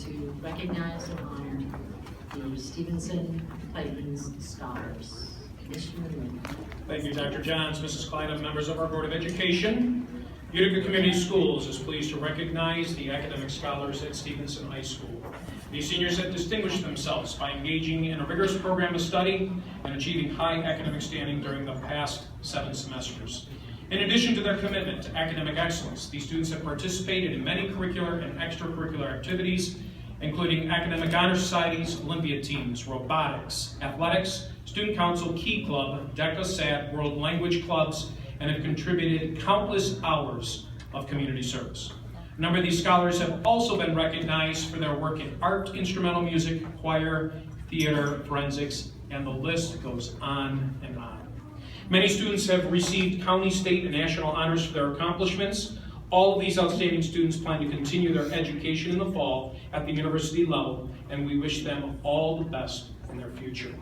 to recognize and honor the Stevenson Titans Scholars. Commissioner Lynn. Thank you, Dr. Johns, Mrs. Klein, members of our Board of Education. Utica Community Schools is pleased to recognize the academic scholars at Stevenson High School. These seniors have distinguished themselves by engaging in a rigorous program of study and achieving high academic standing during the past 7 semesters. In addition to their commitment to academic excellence, these students have participated in many curricular and extracurricular activities, including academic honor societies, Olympiad teams, robotics, athletics, student council, Key Club, DECA SAT, World Language Clubs, and have contributed countless hours of community service. A number of these scholars have also been recognized for their work in art, instrumental music, choir, theater, forensics, and the list goes on and on. Many students have received county, state, and national honors for their accomplishments. All of these outstanding students plan to continue their education in the fall at the university level, and we wish them all the best in their future.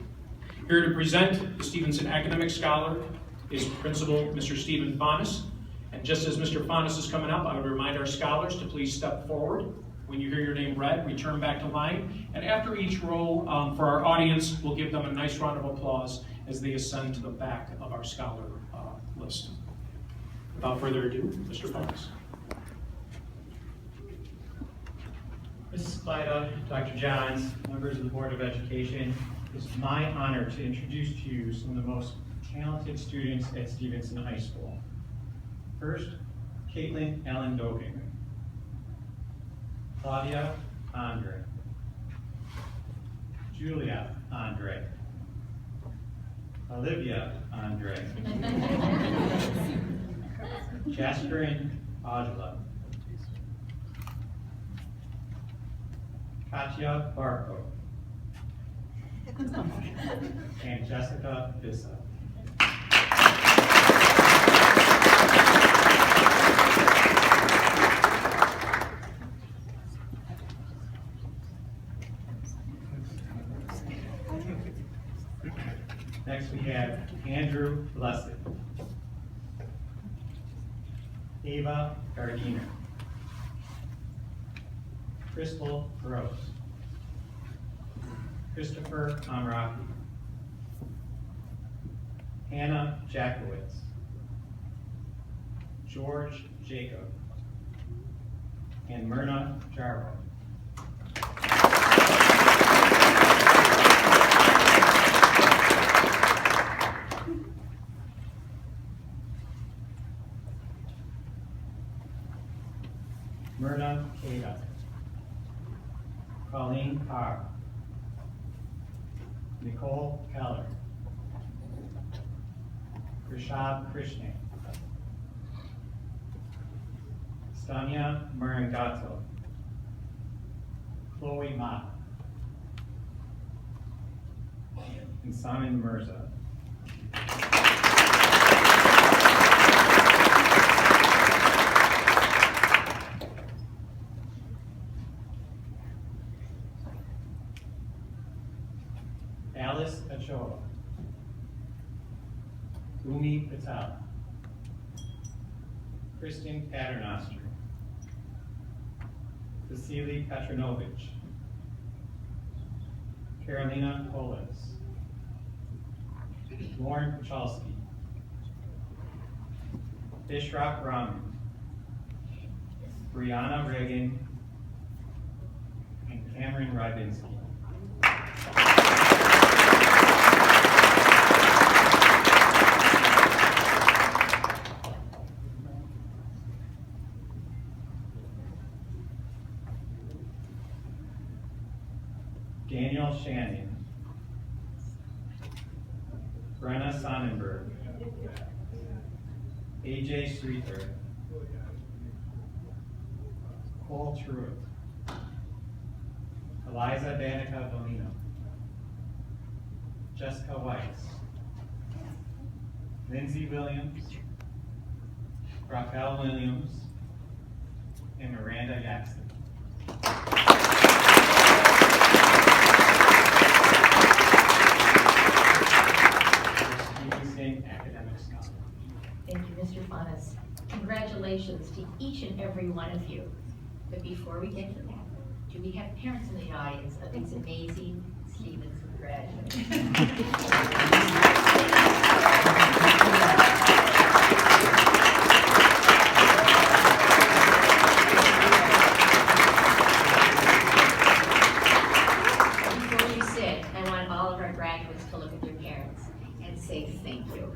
Here to present the Stevenson Academic Scholar is Principal Mr. Stephen Faunus. And just as Mr. Faunus is coming up, I would remind our scholars to please step forward. When you hear your name read, return back to line. And after each roll, for our audience, we'll give them a nice round of applause as they ascend to the back of our scholar list. Without further ado, Mr. Faunus. Mrs. Klein, Dr. Johns, members of the Board of Education, it's my honor to introduce to you some of the most talented students at Stevenson High School. First, Caitlin Ellen Dogan, Claudia Andre, Julia Andre, Olivia Andre, Jasperin Ojala, Katya Barco, and Jessica Bissa. Next we have Andrew Blessed, Ava Gardiner, Crystal Gross, Christopher Amraki, Hannah Jackowitz, George Jacob, and Myrna Jarbo. Myrna Kada, Colleen Carr, Nicole Keller, Rishab Krishnan, Stania Murangato, Chloe Mott, and Simon Mirza. Alice Achoa, Umi Patel, Kristen Paternoster, Vasily Petronovich, Carolina Polis, Lauren Pachalski, Bishrock Raman, Brianna Reagan, and Cameron Rybinski. Daniel Shannon, Brenna Sonnenberg, AJ Sreether, Cole Truitt, Eliza Danica Bonino, Jessica Weiss, Lindsay Williams, Raquel Williams, and Miranda Yaxton. Academic scholar. Thank you, Mr. Faunus. Congratulations to each and every one of you. But before we get to that, Do we have parents in the audience of these amazing Stevenson graduates? Before you sit, I want all of our graduates to look at their parents and say thank you.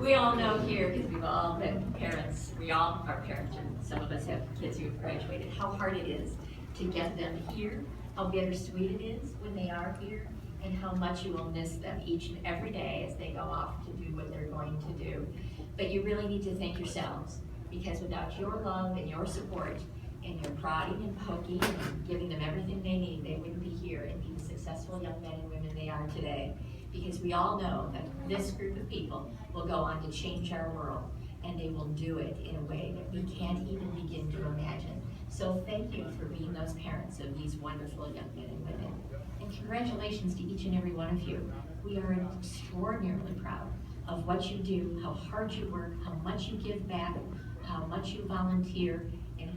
We all know here, because we've all been parents, we all are parents, and some of us have kids who have graduated, how hard it is to get them here, how bittersweet it is when they are here, and how much you will miss them each and every day as they go off to do what they're going to do. But you really need to thank yourselves, because without your love and your support, and your prodding and poking and giving them everything they need, they wouldn't be here and be the successful young men and women they are today. Because we all know that this group of people will go on to change our world, and they will do it in a way that we can't even begin to imagine. So thank you for being those parents of these wonderful young men and women. And congratulations to each and every one of you. We are extraordinarily proud of what you do, how hard you work, how much you give back, how much you volunteer, and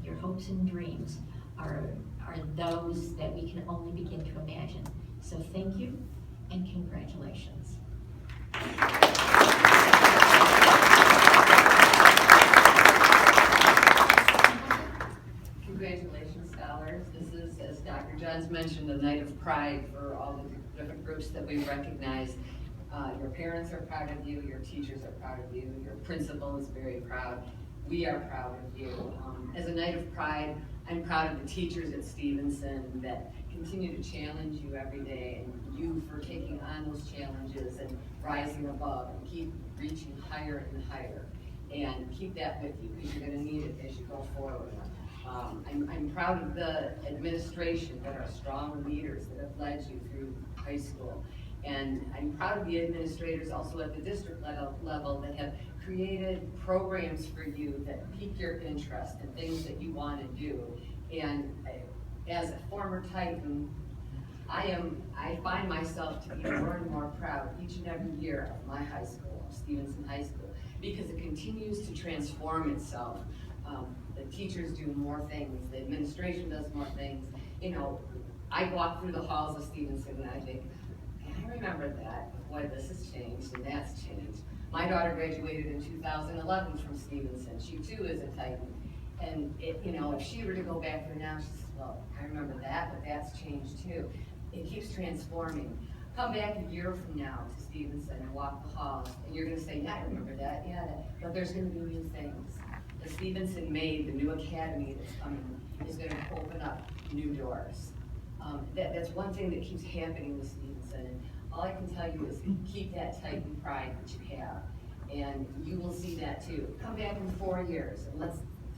your hopes and dreams are those that we can only begin to imagine. So thank you and congratulations. Congratulations, scholars. This is, as Dr. Johns mentioned, a night of pride for all the different groups that we recognize. Your parents are proud of you, your teachers are proud of you, your principal is very proud. We are proud of you. As a night of pride, I'm proud of the teachers at Stevenson that continue to challenge you every day, and you for taking on those challenges and rising above and keep reaching higher and higher. And keep that with you, because you're going to need it as you go forward. I'm proud of the administration that are strong leaders that have led you through high school. And I'm proud of the administrators also at the district level that have created programs for you that pique your interest and things that you want to do. And as a former Titan, I find myself to be more and more proud each and every year of my high school, Stevenson High School, because it continues to transform itself. The teachers do more things, the administration does more things. You know, I walk through the halls of Stevenson and I think, I remember that, boy, this has changed and that's changed. My daughter graduated in 2011 from Stevenson. She too is a Titan. And you know, if she were to go back there now, she says, well, I remember that, but that's changed too. It keeps transforming. Come back a year from now to Stevenson and walk the halls, and you're gonna say, yeah, I remember that, yeah, but there's gonna be new things. The Stevenson made, the new academy that's coming, is gonna open up new doors. That's one thing that keeps happening with Stevenson, and all I can tell you is keep that Titan pride that you have, and you will see that too. Come back in 4 years, and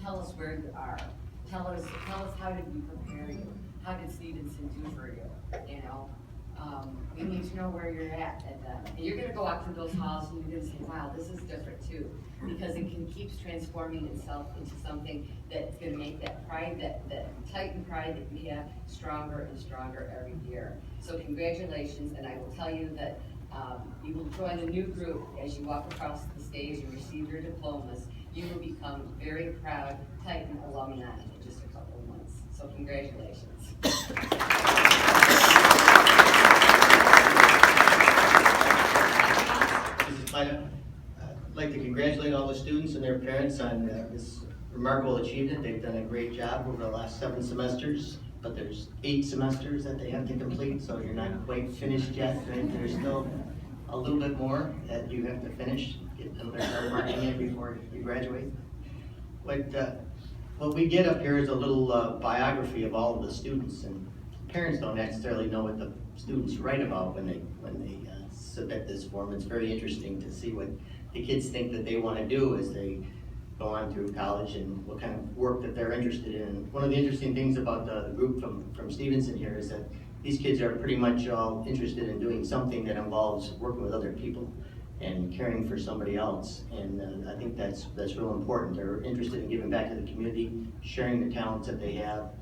tell us where you are. Tell us how did we prepare you? How did Stevenson do for you? You know, we need to know where you're at them. And you're gonna go out through those halls and you're gonna say, wow, this is different too. Because it keeps transforming itself into something that's gonna make that pride, that Titan pride that we have stronger and stronger every year. So congratulations, and I will tell you that you will join a new group as you walk across the stage and receive your diplomas. You will become very proud Titan alumni in just a couple of months. So congratulations. I'd like to congratulate all the students and their parents on this remarkable achievement. They've done a great job over the last 7 semesters, but there's 8 semesters that they have to complete, so you're not quite finished yet. There's still a little bit more that you have to finish, get a little bit hard marking in before you graduate. But what we get up here is a little biography of all of the students, and parents don't necessarily know what the students write about when they submit this form. It's very interesting to see what the kids think that they want to do as they go on through college and what kind of work that they're interested in. One of the interesting things about the group from Stevenson here is that these kids are pretty much all interested in doing something that involves working with other people and caring for somebody else. And I think that's real important. They're interested in giving back to the community, sharing the talents that they have.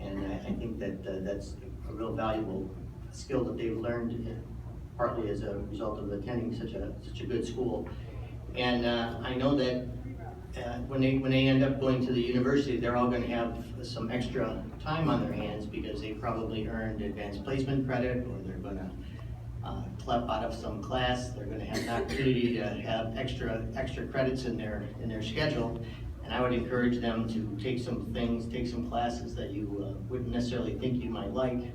And I think that that's a real valuable skill that they've learned partly as a result of attending such a good school. And I know that when they end up going to the university, they're all gonna have some extra time on their hands because they probably earned advanced placement credit, or they're gonna clep out of some class. They're gonna have an opportunity to have extra credits in their schedule. And I would encourage them to take some classes that you wouldn't necessarily think you might like.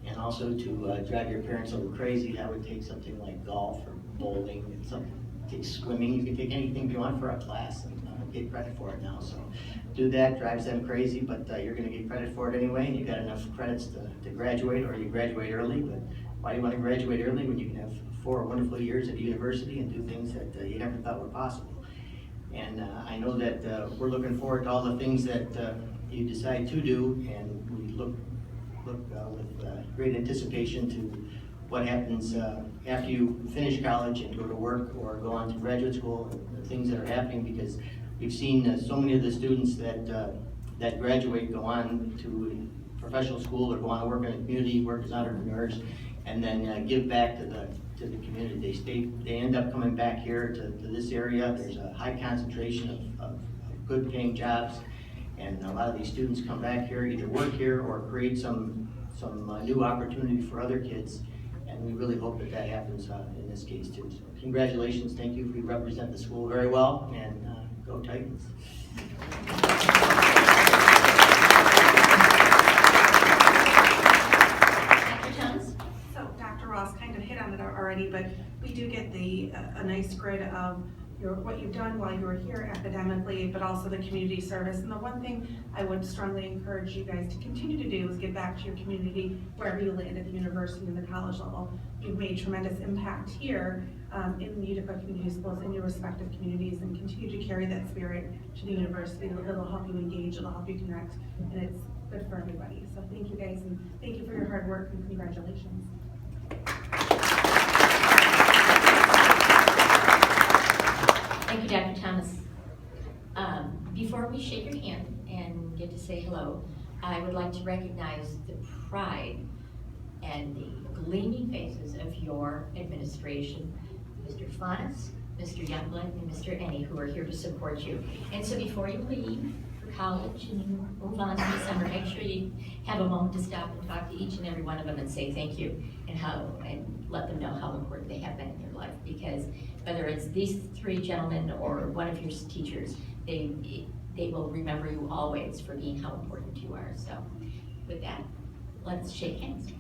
And also to drive your parents a little crazy. I would take something like golf or bowling, and take swimming. You can take anything you want for a class and get credit for it now. So do that, drives them crazy, but you're gonna get credit for it anyway, and you got enough credits to graduate, or you graduate early. But why do you want to graduate early when you can have 4 wonderful years at a university and do things that you never thought were possible? And I know that we're looking forward to all the things that you decide to do, and we look with great anticipation to what happens after you finish college and go to work or go on to graduate school, and the things that are happening, because we've seen so many of the students that graduate go on to professional school or go on to work in the community, work as entrepreneurs, and then give back to the community. They end up coming back here to this area. There's a high concentration of good paying jobs, and a lot of these students come back here, either work here or create some new opportunity for other kids, and we really hope that happens in this case too. So congratulations, thank you. You represent the school very well, and go Titans. Ross kind of hit on it already, but we do get a nice grid of what you've done while you were here academically, but also the community service. And the one thing I would strongly encourage you guys to continue to do is give back to your community wherever you land at the university and the college level. You've made tremendous impact here in the Utica Community Schools in your respective communities, and continue to carry that spirit to the university. It'll help you engage, it'll help you connect, and it's good for everybody. So thank you guys, and thank you for your hard work, and congratulations. Thank you, Dr. Thomas. Before we shake your hand and get to say hello, I would like to recognize the pride and the gleaming faces of your administration, Mr. Faunus, Mr. Youngblood, and Mr. Ennie, who are here to support you. And so before you leave for college and you move on to the summer, make sure you have a moment to stop and talk to each and every one of them and say thank you, and let them know how important they have been in your life. Because whether it's these 3 gentlemen or one of your teachers, they will remember you always for being how important you are. So with that, let's shake hands.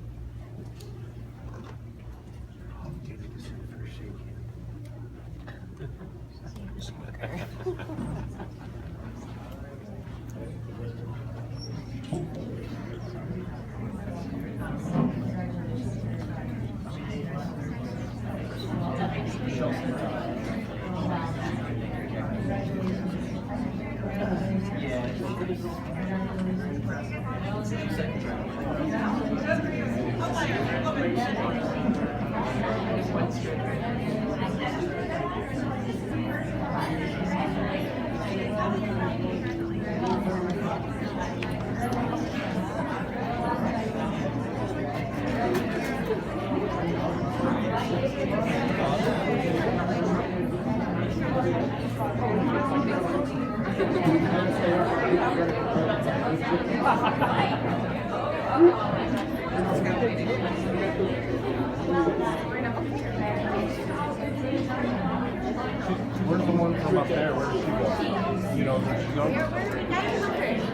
Where's the one from up there? Where does she go? You know where she goes?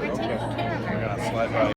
We're taking care of her. Okay. We're gonna slide by.